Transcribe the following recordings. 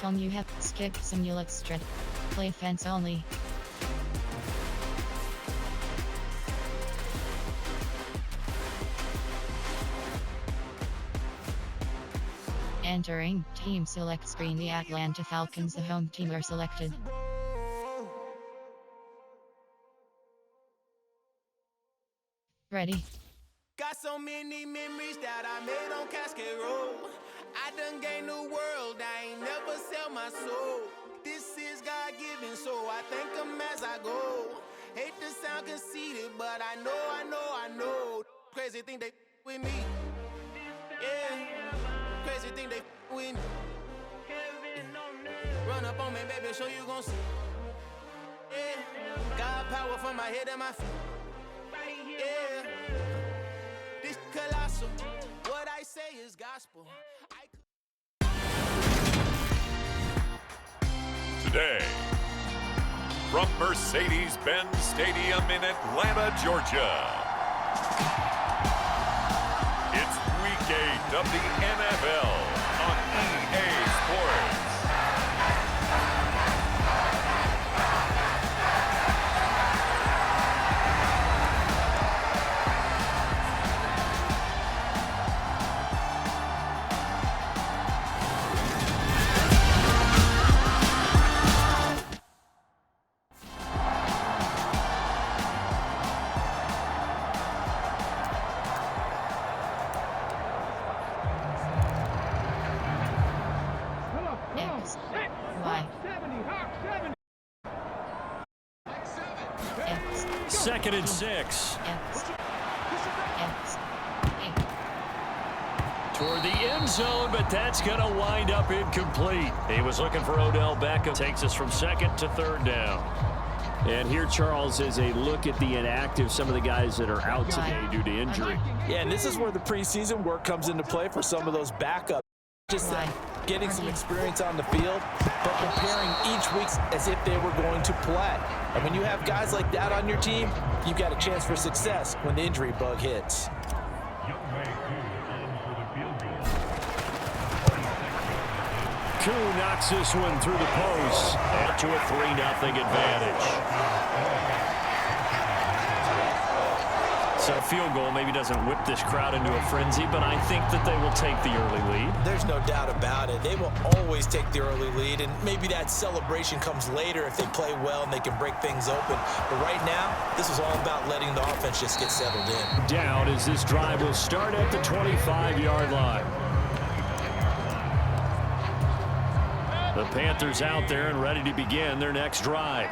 home you have skip simulate strat. Play fence only. Entering team select screen. The Atlanta Falcons, the home team, are selected. Ready. Got so many memories that I made on Cascade Road. I done gained the world, I ain't never sell my soul. This is God-given, so I thank him as I go. Hate to sound conceited, but I know. Crazy thing they with me. Yeah, crazy thing they with me. Run up on me, baby, show you gon' see. Yeah, God power from my head and my feet. Yeah, this colossal. What I say is gospel. Today, from Mercedes-Benz Stadium in Atlanta, Georgia, it's Week 8 of the NFL on EA Sports. X, Y, X, Second and 6. X, X, Toward the end zone, but that's going to wind up incomplete. He was looking for Odell Beckham. Takes us from second to third down. And here, Charles, is a look at the inactive, some of the guys that are out today due to injury. Yeah, and this is where the preseason work comes into play for some of those backups. Just getting some experience on the field, but preparing each week as if they were going to play. And when you have guys like that on your team, you've got a chance for success when the injury bug hits. Koo knocks this one through the post. And to a 3-0 advantage. So a field goal maybe doesn't whip this crowd into a frenzy, but I think that they will take the early lead. There's no doubt about it. They will always take the early lead, and maybe that celebration comes later if they play well and they can break things open. But right now, this is all about letting the offense just get settled in. Down as this drive will start at the 25-yard line. The Panthers out there and ready to begin their next drive.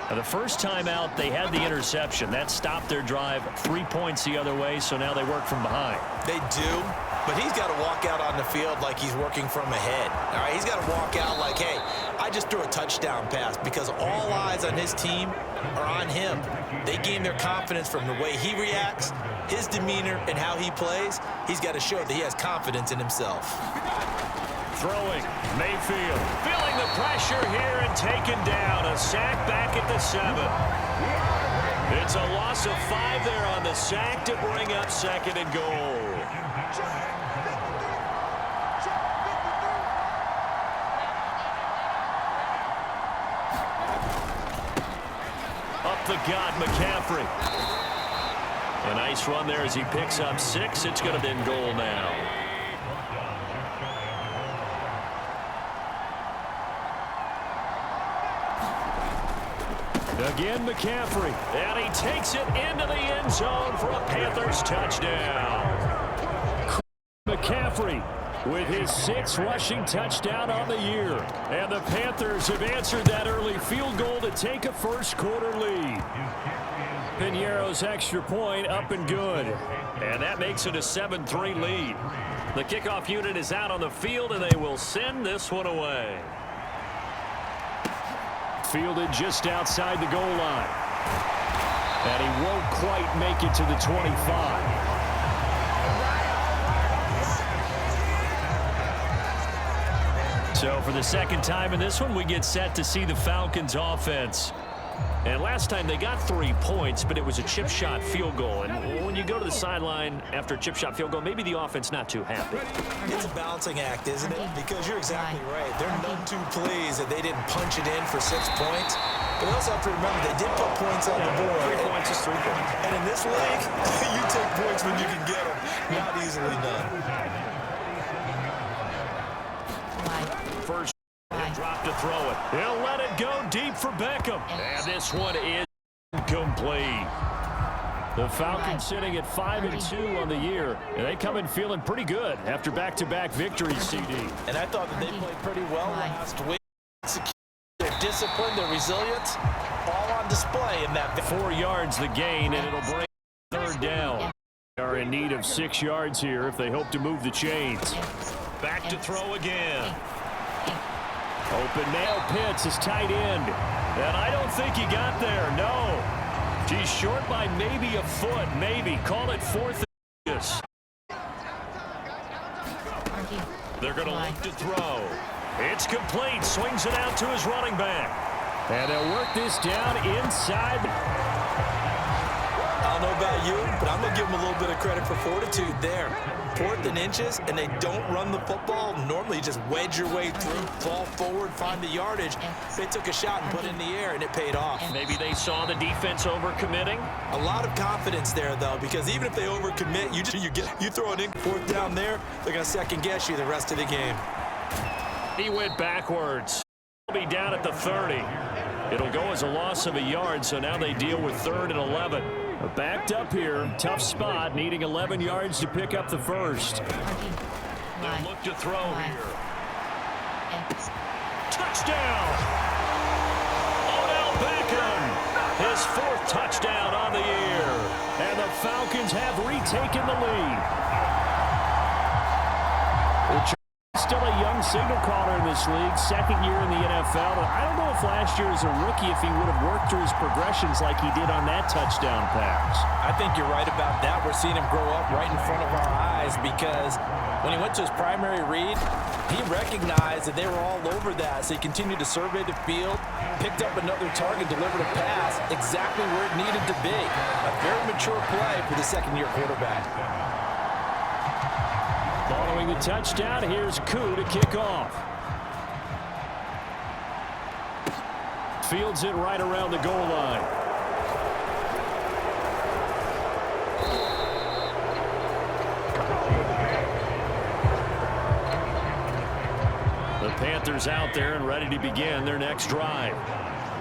Now, the first time out, they had the interception. That stopped their drive 3 points the other way, so now they work from behind. They do, but he's got to walk out on the field like he's working from ahead. All right, he's got to walk out like, hey, I just threw a touchdown pass, because all eyes on his team are on him. They gain their confidence from the way he reacts, his demeanor, and how he plays. He's got to show that he has confidence in himself. Throwing, Mayfield, feeling the pressure here and taken down. A sack back at the 7. It's a loss of 5 there on the sack to bring up second and goal. Up the gut, McCaffrey. A nice run there as he picks up 6. It's going to be in goal now. Again, McCaffrey, and he takes it into the end zone for a Panthers touchdown. McCaffrey with his 6th rushing touchdown on the year. And the Panthers have answered that early field goal to take a first-quarter lead. Piñeiro's extra point up and good. And that makes it a 7-3 lead. The kickoff unit is out on the field, and they will send this one away. Fielded just outside the goal line. And he won't quite make it to the 25. So for the second time in this one, we get set to see the Falcons offense. And last time they got 3 points, but it was a chip shot field goal. And when you go to the sideline after a chip shot field goal, maybe the offense not too happy. It's a balancing act, isn't it? Because you're exactly right. There are none two plays that they didn't punch it in for 6 points. But you also have to remember they did put points on the board. 3 points is 3 points. And in this league, you take points when you can get them. Not easily done. First drop to throw it. He'll let it go deep for Beckham. And this one is incomplete. The Falcons sitting at 5-2 on the year, and they come in feeling pretty good after back-to-back victories, CD. And I thought that they played pretty well last week. Their discipline, their resilience, all on display in that. 4 yards the gain, and it'll bring 3rd down. They are in need of 6 yards here if they hope to move the chains. Back to throw again. Open nail Pitts is tight end. And I don't think he got there, no. He's short by maybe a foot, maybe. Call it 4th and inches. They're going to look to throw. It's complete. Swings it out to his running back. And they'll work this down inside. I don't know about you, but I'm going to give them a little bit of credit for fortitude there. 4th and inches, and they don't run the football. Normally, you just wedge your way through, fall forward, find the yardage. They took a shot and put it in the air, and it paid off. Maybe they saw the defense overcommitting. A lot of confidence there, though, because even if they overcommit, you throw it in 4th down there, they're going to second-guess you the rest of the game. He went backwards. He'll be down at the 30. It'll go as a loss of a yard, so now they deal with 3rd and 11. Backed up here, tough spot, needing 11 yards to pick up the first. They'll look to throw here. Touchdown! Odell Beckham, his 4th touchdown on the year. And the Falcons have retaken the lead. Still a young signal caller in this league, 2nd year in the NFL. But I don't know if last year as a rookie, if he would have worked through his progressions like he did on that touchdown pass. I think you're right about that. We're seeing him grow up right in front of our eyes because when he went to his primary read, he recognized that they were all over that. So he continued to survey the field, picked up another target, delivered a pass exactly where it needed to be. A very mature play for the 2nd-year quarterback. Following the touchdown, here's Koo to kick off. Fields it right around the goal line. The Panthers out there and ready to begin their next drive.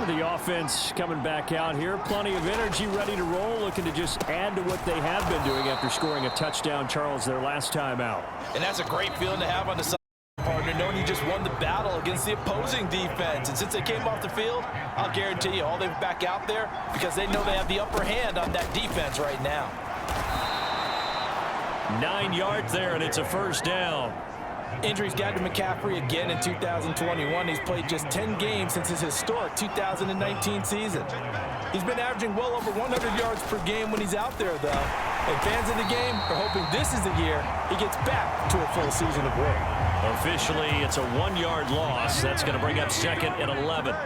The offense coming back out here. Plenty of energy, ready to roll, looking to just add to what they have been doing after scoring a touchdown, Charles, their last time out. And that's a great feeling to have on the side, partner, knowing you just won the battle against the opposing defense. And since they came off the field, I'll guarantee you all they're back out there because they know they have the upper hand on that defense right now. 9 yards there, and it's a 1st down. Injuries got to McCaffrey again in 2021. He's played just 10 games since his historic 2019 season. He's been averaging well over 100 yards per game when he's out there, though. And fans of the game are hoping this is the year he gets back to a full season of work. Officially, it's a 1-yard loss. That's going to bring up 2nd and 11.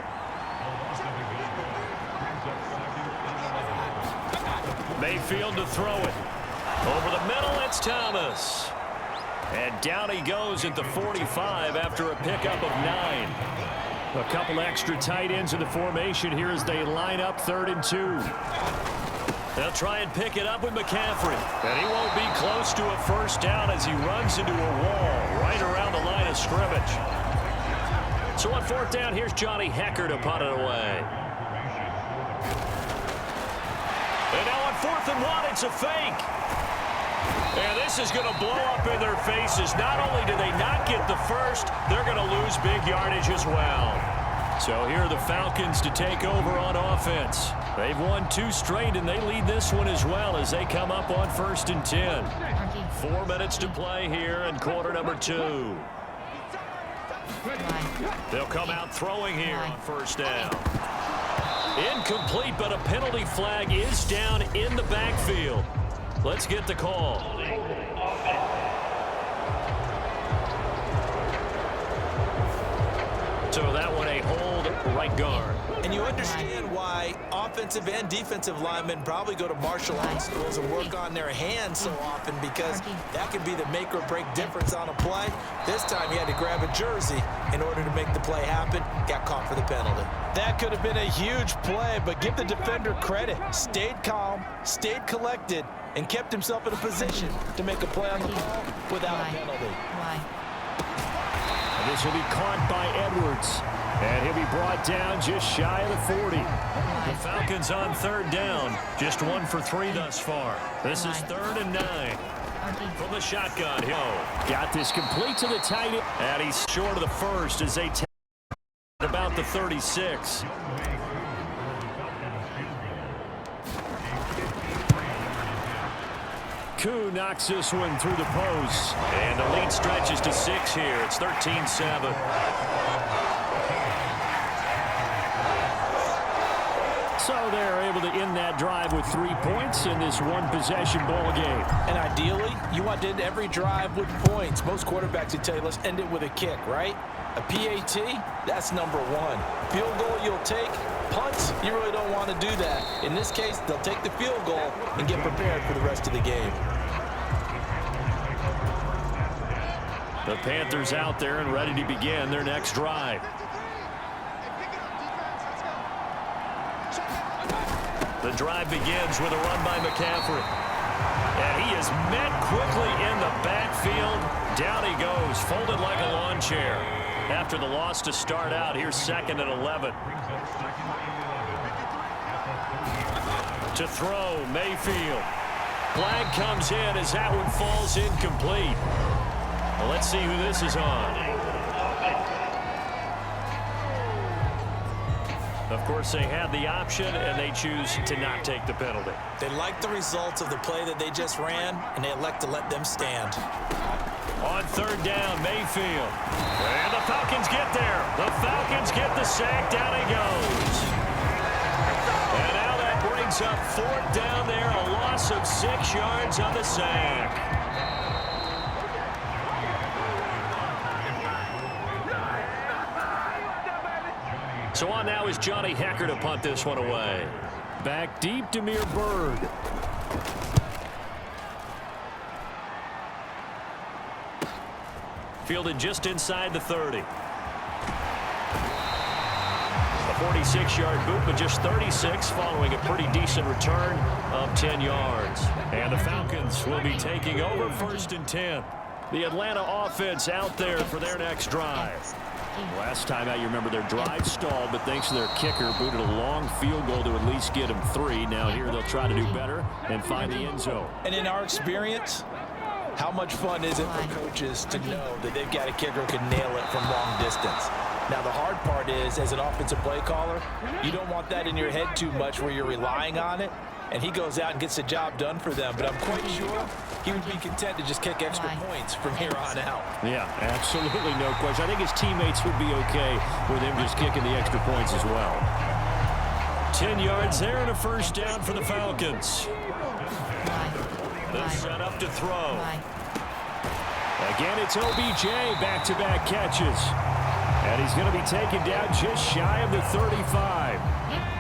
Mayfield to throw it. Over the middle, it's Thomas. And down he goes at the 45 after a pickup of 9. A couple extra tight ends in the formation here as they line up 3rd and 2. They'll try and pick it up with McCaffrey. And he won't be close to a 1st down as he runs into a wall right around the line of scrimmage. So on 4th down, here's Johnny Hecker to punt it away. And now on 4th and 1, it's a fake. And this is going to blow up in their faces. Not only do they not get the first, they're going to lose big yardage as well. So here are the Falcons to take over on offense. They've won 2 straight, and they lead this one as well as they come up on 1st and 10. 4 minutes to play here in quarter number 2. They'll come out throwing here on 1st down. Incomplete, but a penalty flag is down in the backfield. Let's get the call. So that one a hold right guard. And you understand why offensive and defensive linemen probably go to martial arts schools and work on their hands so often, because that could be the make or break difference on a play. This time he had to grab a jersey in order to make the play happen. Got caught for the penalty. That could have been a huge play, but give the defender credit. Stayed calm, stayed collected, and kept himself in a position to make a play on the ball without a penalty. And this will be caught by Edwards. And he'll be brought down just shy of the 40. The Falcons on third down. Just 1 for 3 thus far. This is 3rd and 9. From the shotgun, Hill. Got this complete to the tight end. And he's short of the first as they take about the 36. Koo knocks this one through the post. And the lead stretches to 6 here. It's 13-7. So they're able to end that drive with 3 points in this one-possession ball game. And ideally, you want to end every drive with points. Most quarterbacks would tell you, let's end it with a kick, right? A PAT, that's number 1. Field goal you'll take. Punts, you really don't want to do that. In this case, they'll take the field goal and get prepared for the rest of the game. The Panthers out there and ready to begin their next drive. The drive begins with a run by McCaffrey. And he is met quickly in the backfield. Down he goes, folded like a lawn chair. After the loss to start out, here's 2nd and 11. To throw, Mayfield. Flag comes in as that one falls incomplete. Well, let's see who this is on. Of course, they had the option, and they choose to not take the penalty. They like the results of the play that they just ran, and they elect to let them stand. On 3rd down, Mayfield. And the Falcons get there. The Falcons get the sack. Down he goes. And now that brings up 4th down there. A loss of 6 yards on the sack. So on now is Johnny Hecker to punt this one away. Back deep, Damiere Byrd. Fielded just inside the 30. A 46-yard boot, but just 36 following a pretty decent return of 10 yards. And the Falcons will be taking over 1st and 10. The Atlanta offense out there for their next drive. Last time out, you remember their drive stalled, but thanks to their kicker, booted a long field goal to at least get them 3. Now here they'll try to do better and find the end zone. And in our experience, how much fun is it for coaches to know that they've got a kicker who can nail it from long distance? Now, the hard part is, as an offensive play caller, you don't want that in your head too much where you're relying on it, and he goes out and gets the job done for them. But I'm quite sure he would be content to just kick extra points from here on out. Yeah, absolutely no question. I think his teammates would be okay with him just kicking the extra points as well. 10 yards there and a 1st down for the Falcons. They're set up to throw. Again, it's OBJ, back-to-back catches. And he's going to be taken down just shy of the 35.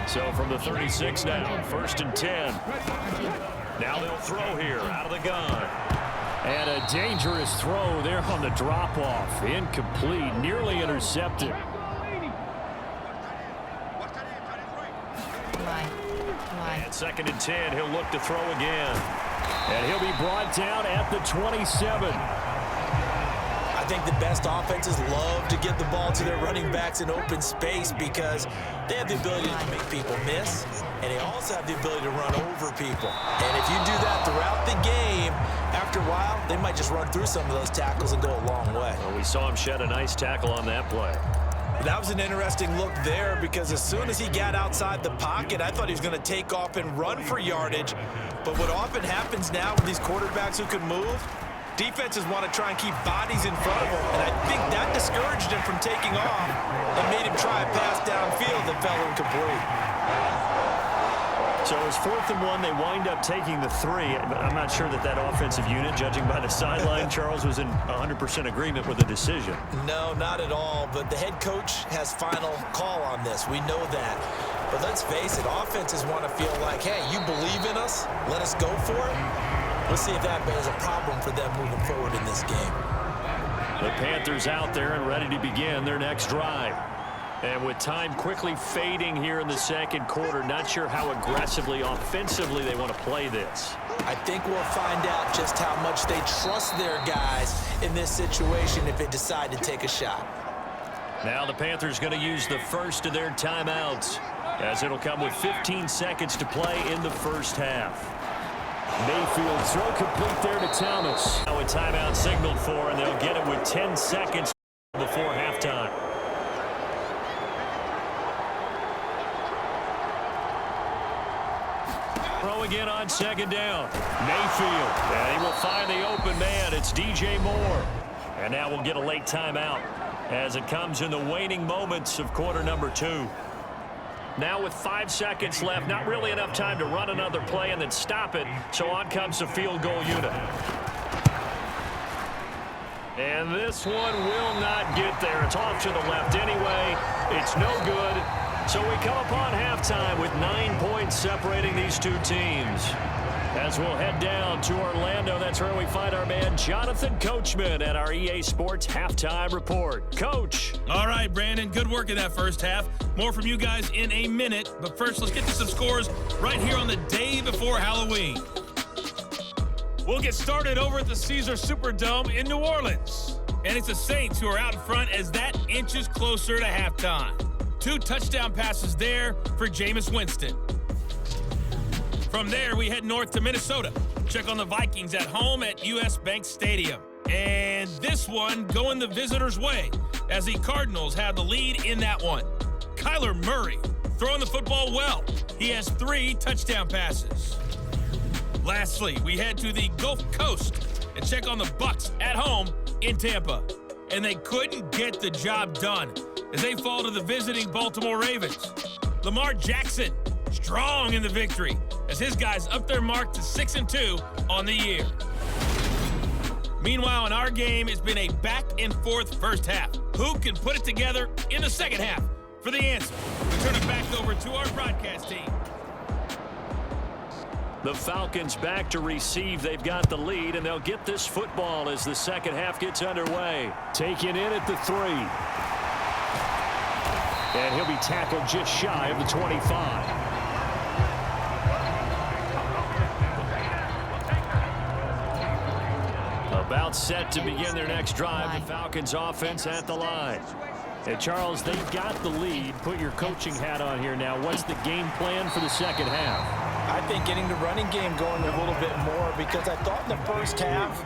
So from the 36 now, 1st and 10. Now they'll throw here out of the gun. And a dangerous throw there on the drop-off. Incomplete, nearly intercepted. And 2nd and 10, he'll look to throw again. And he'll be brought down at the 27. I think the best offenses love to get the ball to their running backs in open space because they have the ability to make people miss, and they also have the ability to run over people. And if you do that throughout the game, after a while, they might just run through some of those tackles and go a long way. Well, we saw him shed a nice tackle on that play. That was an interesting look there because as soon as he got outside the pocket, I thought he was going to take off and run for yardage. But what often happens now with these quarterbacks who can move, defenses want to try and keep bodies in front of him, and I think that discouraged him from taking off and made him try a pass downfield that fell incomplete. So it's 4th and 1. They wind up taking the 3. I'm not sure that offensive unit, judging by the sideline, Charles, was in 100% agreement with the decision. No, not at all. But the head coach has final call on this. We know that. But let's face it, offenses want to feel like, hey, you believe in us? Let us go for it. We'll see if that is a problem for them moving forward in this game. The Panthers out there and ready to begin their next drive. And with time quickly fading here in the second quarter, not sure how aggressively, offensively they want to play this. I think we'll find out just how much they trust their guys in this situation if they decide to take a shot. Now the Panthers going to use the first of their timeouts, as it'll come with 15 seconds to play in the first half. Mayfield throw complete there to Thomas. Now a timeout signaled for, and they'll get it with 10 seconds before halftime. Throw again on second down. Mayfield, and he will find the open man. It's DJ Moore. And now we'll get a late timeout as it comes in the waning moments of quarter number 2. Now with 5 seconds left, not really enough time to run another play and then stop it. So on comes the field goal unit. And this one will not get there. It's off to the left anyway. It's no good. So we come upon halftime with 9 points separating these two teams. As we'll head down to Orlando, that's where we find our man Jonathan Coachman at our EA Sports Halftime Report. Coach. All right, Brandon, good work in that first half. More from you guys in a minute. But first, let's get to some scores right here on the day before Halloween. We'll get started over at the Caesars Superdome in New Orleans. And it's the Saints who are out in front as that inches closer to halftime. 2 touchdown passes there for Jameis Winston. From there, we head north to Minnesota. Check on the Vikings at home at US Bank Stadium. And this one going the visitors' way as the Cardinals have the lead in that one. Kyler Murray throwing the football well. He has 3 touchdown passes. Lastly, we head to the Gulf Coast and check on the Bucs at home in Tampa. And they couldn't get the job done as they fall to the visiting Baltimore Ravens. Lamar Jackson strong in the victory as his guys up their mark to 6-2 on the year. Meanwhile, in our game, it's been a back-and-forth first half. Who can put it together in the second half? For the answer, we turn it back over to our broadcast team. The Falcons back to receive. They've got the lead, and they'll get this football as the second half gets underway. Taken in at the 3. And he'll be tackled just shy of the 25. About set to begin their next drive. The Falcons offense at the line. And Charles, they've got the lead. Put your coaching hat on here now. What's the game plan for the second half? I think getting the running game going a little bit more, because I thought in the first half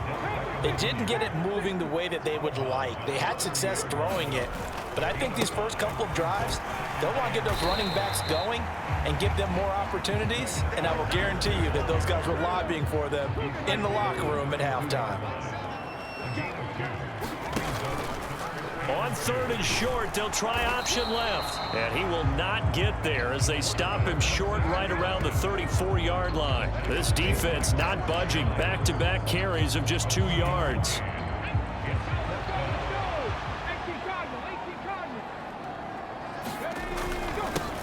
they didn't get it moving the way that they would like. They had success throwing it, but I think these first couple of drives, they'll want to get those running backs going and give them more opportunities, and I will guarantee you that those guys were lobbying for them in the locker room at halftime. On 3rd and short, they'll try option left. And he will not get there as they stop him short right around the 34-yard line. This defense not budging. Back-to-back carries of just 2 yards.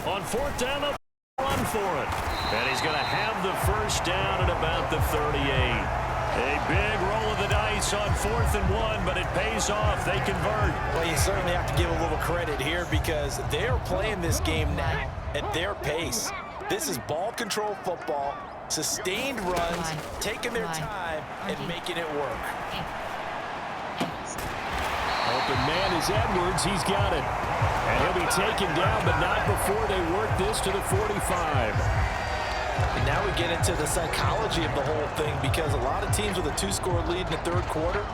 On 4th down, they'll run for it. And he's going to have the first down at about the 38. A big roll of the dice on 4th and 1, but it pays off. They convert. Well, you certainly have to give a little credit here because they're playing this game now at their pace. This is ball control football, sustained runs, taking their time and making it work. Open man is Edwards. He's got it. And he'll be taken down, but not before they work this to the 45. And now we get into the psychology of the whole thing, because a lot of teams with a 2-score lead in the 3rd quarter,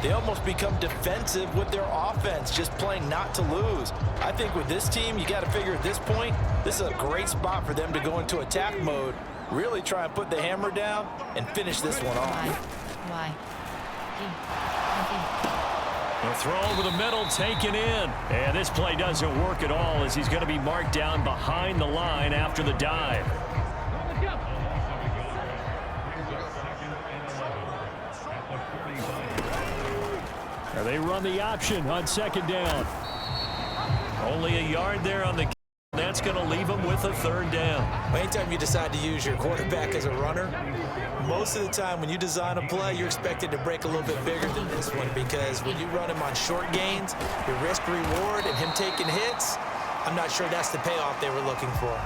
they almost become defensive with their offense, just playing not to lose. I think with this team, you got to figure at this point, this is a great spot for them to go into attack mode, really try and put the hammer down and finish this one off. A throw over the middle, taken in. And this play doesn't work at all as he's going to be marked down behind the line after the dive. run the option on 2nd down. Only a yard there on the. That's going to leave them with a 3rd down. Anytime you decide to use your quarterback as a runner, most of the time when you design a play, you're expected to break a little bit bigger than this one, because when you run him on short gains, your risk-reward and him taking hits, I'm not sure that's the payoff they were looking for.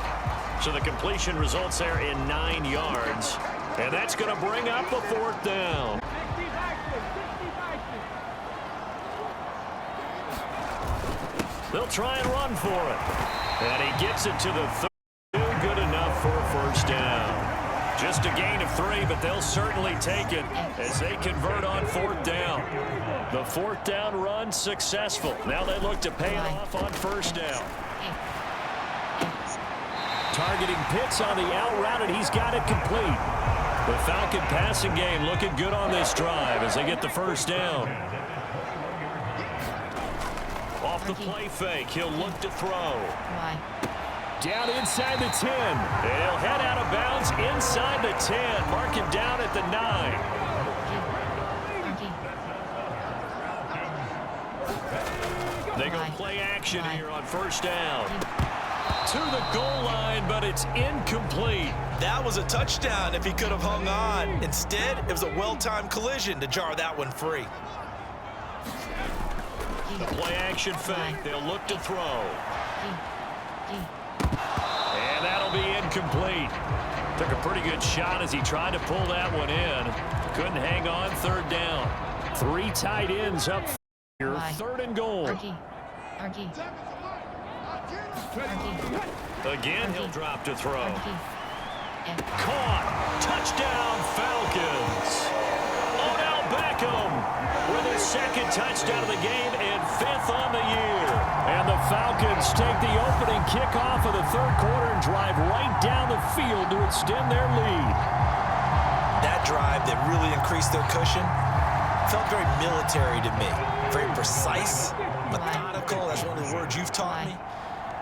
So the completion results there in 9 yards, and that's going to bring up a 4th down. They'll try and run for it. And he gets it to the 30. Good enough for a 1st down. Just a gain of 3, but they'll certainly take it as they convert on 4th down. The 4th down run successful. Now they look to pay it off on 1st down. Targeting Pitts on the out route, and he's got it complete. The Falcon passing game looking good on this drive as they get the 1st down. Off the play fake, he'll look to throw. Down inside the 10. He'll head out of bounds inside the 10. Mark him down at the 9. They go play action here on 1st down. To the goal line, but it's incomplete. That was a touchdown if he could have hung on. Instead, it was a well-timed collision to jar that one free. The play action fake. They'll look to throw. And that'll be incomplete. Took a pretty good shot as he tried to pull that one in. Couldn't hang on. 3rd down. 3 tight ends up here. 3rd and goal. Again, he'll drop to throw. Caught. Touchdown, Falcons. Odell Beckham with his 2nd touchdown of the game and 5th on the year. And the Falcons take the opening kickoff of the 3rd quarter and drive right down the field to extend their lead. That drive that really increased their cushion felt very military to me. Very precise, methodical. That's one of the words you've taught me.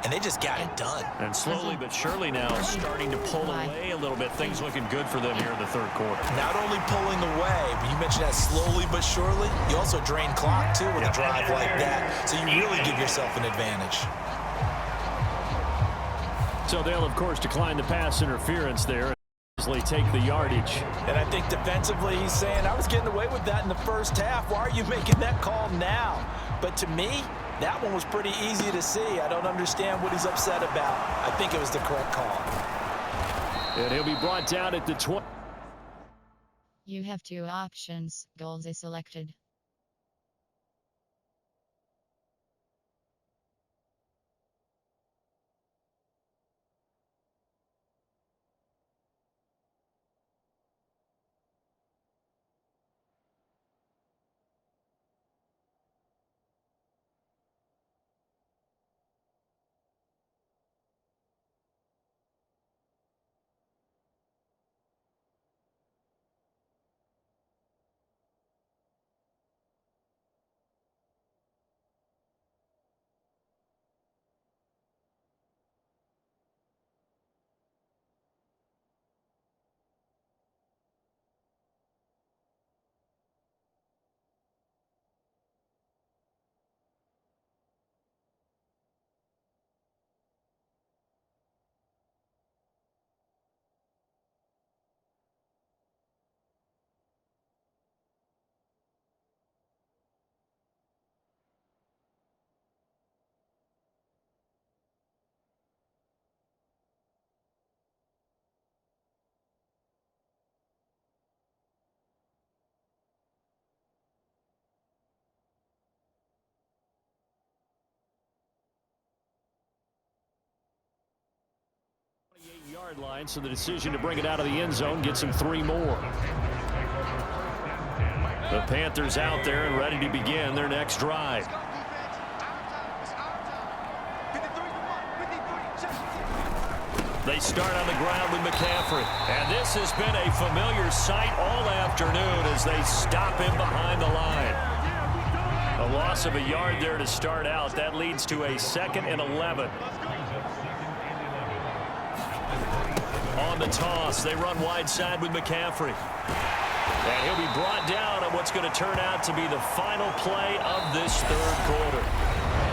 And they just got it done. And slowly but surely now starting to pull away a little bit. Things looking good for them here in the 3rd quarter. Not only pulling away, but you mentioned that slowly but surely. You also drain clock, too, with a drive like that. So you really give yourself an advantage. So they'll, of course, decline the pass interference there. Easily take the yardage. And I think defensively he's saying, I was getting away with that in the 1st half. Why are you making that call now? But to me, that one was pretty easy to see. I don't understand what he's upset about. I think it was the correct call. And he'll be brought down at the 20. You have 2 options. Goals is selected. Yard line, so the decision to bring it out of the end zone gets him 3 more. The Panthers out there and ready to begin their next drive. They start on the ground with McCaffrey, and this has been a familiar sight all afternoon as they stop him behind the line. A loss of a yard there to start out. That leads to a 2nd and 11. On the toss, they run wide side with McCaffrey. And he'll be brought down on what's going to turn out to be the final play of this third quarter.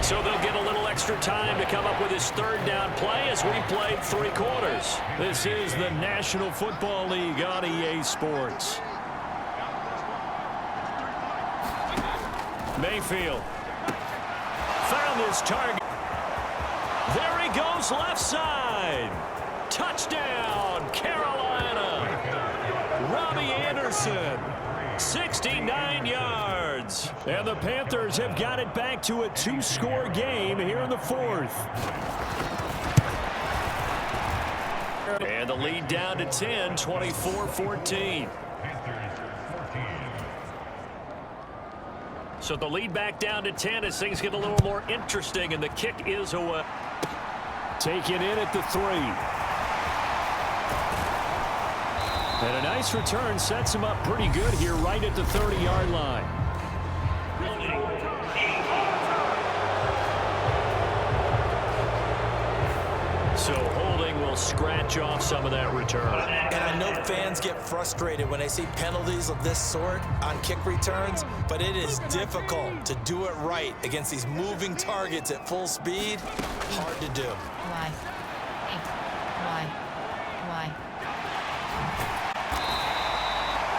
So they'll get a little extra time to come up with his third down play as we played 3 quarters. This is the National Football League on EA Sports. Mayfield found his target. There he goes, left side. Touchdown, Carolina. Robbie Anderson, 69 yards. And the Panthers have got it back to a 2-score game here in the 4th. And the lead down to 10, 24-14. So the lead back down to 10 as things get a little more interesting, and the kick is away. Taken in at the 3. And a nice return sets him up pretty good here right at the 30-yard line. So holding will scratch off some of that return. And I know fans get frustrated when they see penalties of this sort on kick returns, but it is difficult to do it right against these moving targets at full speed. Hard to do. Why?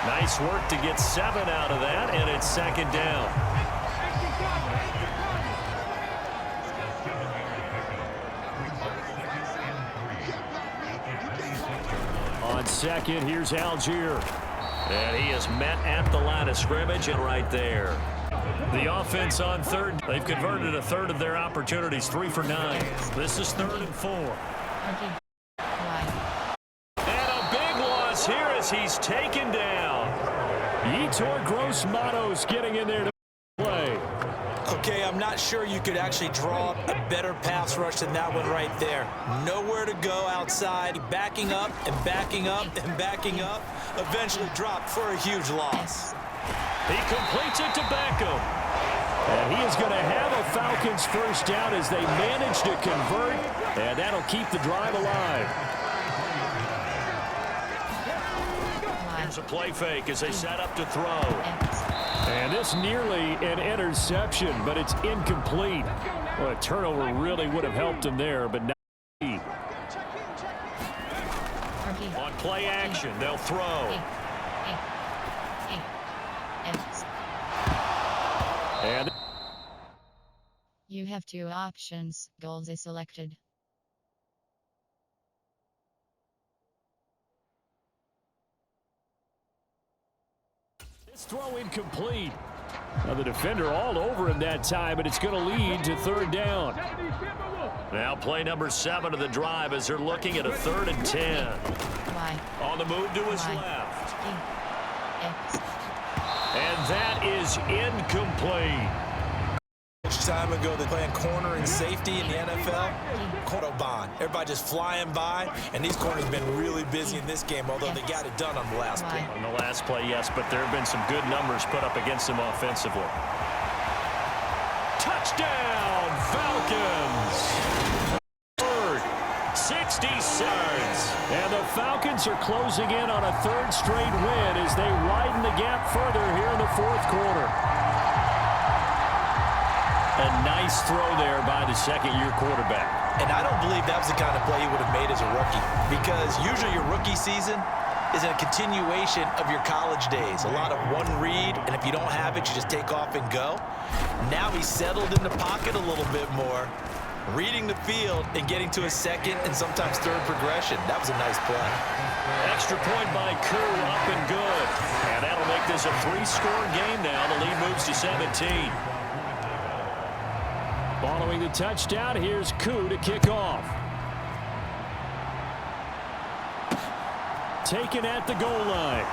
Nice work to get 7 out of that, and it's second down. On second, here's Algier. And he is met at the line of scrimmage and right there. The offense on third. They've converted a third of their opportunities, 3 for 9. This is 3rd and 4. And a big loss here as he's taken down. Yetur Gross-Matos getting in there to play. Okay, I'm not sure you could actually draw up a better pass rush than that one right there. Nowhere to go outside, backing up and backing up and backing up. Eventually dropped for a huge loss. He completes it to Beckham. And he is going to have a Falcons first down as they manage to convert, and that'll keep the drive alive. Here's a play fake as they set up to throw. And this nearly an interception, but it's incomplete. Well, a turnover really would have helped him there, but not. On play action, they'll throw. And You have 2 options. Goals is selected. this throw incomplete. Now the defender all over him that time, but it's going to lead to 3rd down. Now play number 7 of the drive as they're looking at a 3rd and 10. Why? On the move to his Why? left. X. And that is incomplete. Time ago, they're playing corner and safety in the NFL. Autobahn. Everybody just flying by, and these corners have been really busy in this game, although they got it done on the last play. On the last play, yes, but there have been some good numbers put up against them offensively. Touchdown, Falcons! 60 yards. And the Falcons are closing in on a 3rd straight win as they widen the gap further here in the 4th quarter. A nice throw there by the second-year quarterback. And I don't believe that was the kind of play he would have made as a rookie, because usually your rookie season is a continuation of your college days. A lot of one read, and if you don't have it, you just take off and go. Now he's settled in the pocket a little bit more, reading the field and getting to a 2nd and sometimes 3rd progression. That was a nice play. Extra point by Koo, up and good. And that'll make this a 3-score game now. The lead moves to 17. Following the touchdown, here's Koo to kick off. Taken at the goal line.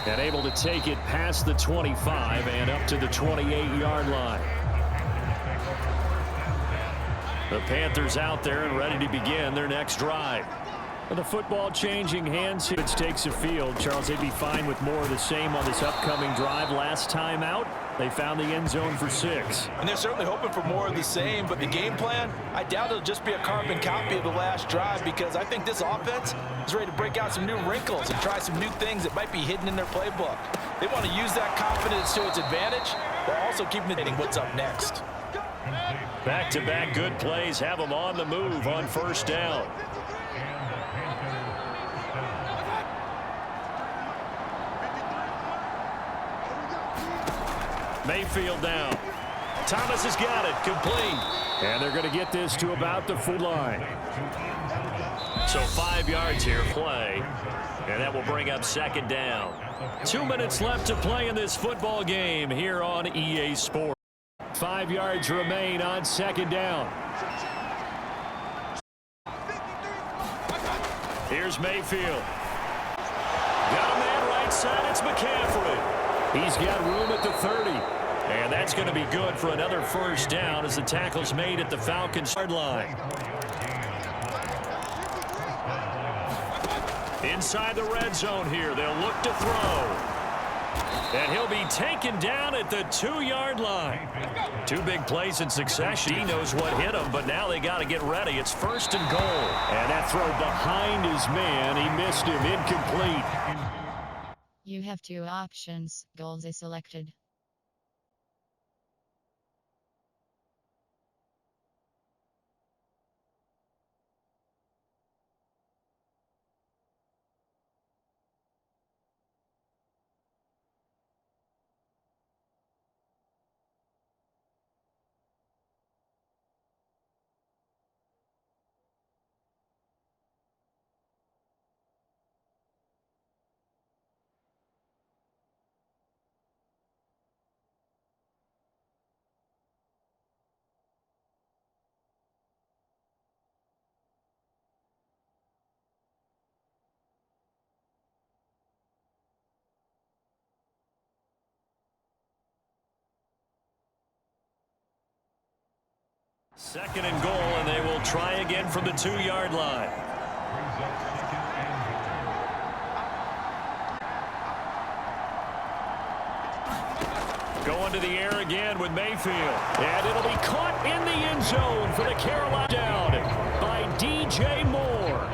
And able to take it past the 25 and up to the 28-yard line. The Panthers out there and ready to begin their next drive. The football changing hands. It takes a field. Charles, they'd be fine with more of the same on this upcoming drive. Last time out, they found the end zone for 6. And they're certainly hoping for more of the same, but the game plan, I doubt it'll just be a carbon copy of the last drive, because I think this offense is ready to break out some new wrinkles and try some new things that might be hidden in their playbook. They want to use that confidence to its advantage while also keeping it in what's up next. Back-to-back good plays have them on the move on first down. Mayfield down. Thomas has got it. Complete. And they're going to get this to about the 4 line. So 5 yards here, play. And that will bring up second down. 2 minutes left to play in this football game here on EA Sports. 5 yards remain on second down. Here's Mayfield. Got a man right side. It's McCaffrey. He's got room at the 30. And that's going to be good for another first down as the tackle's made at the Falcons' yard line. Inside the red zone here. They'll look to throw. And he'll be taken down at the 2-yard line. 2 big plays in succession. He knows what hit him, but now they got to get ready. It's first and goal. And that throw behind his man. He missed him. Incomplete. You have 2 options. Goals is selected. Second and goal, and they will try again from the 2-yard line. Going to the air again with Mayfield. And it'll be caught in the end zone for the Carolina down by DJ Moore.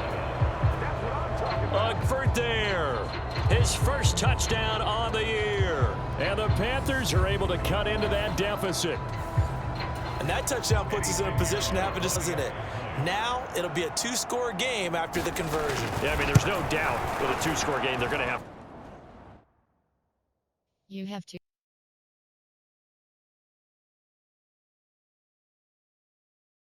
Egbert there. His first touchdown on the year. And the Panthers are able to cut into that deficit. And that touchdown puts us in a position to have it, doesn't it? Now it'll be a 2-score game after the conversion. Yeah, I mean, there's no doubt with a 2-score game they're going to have. You have 2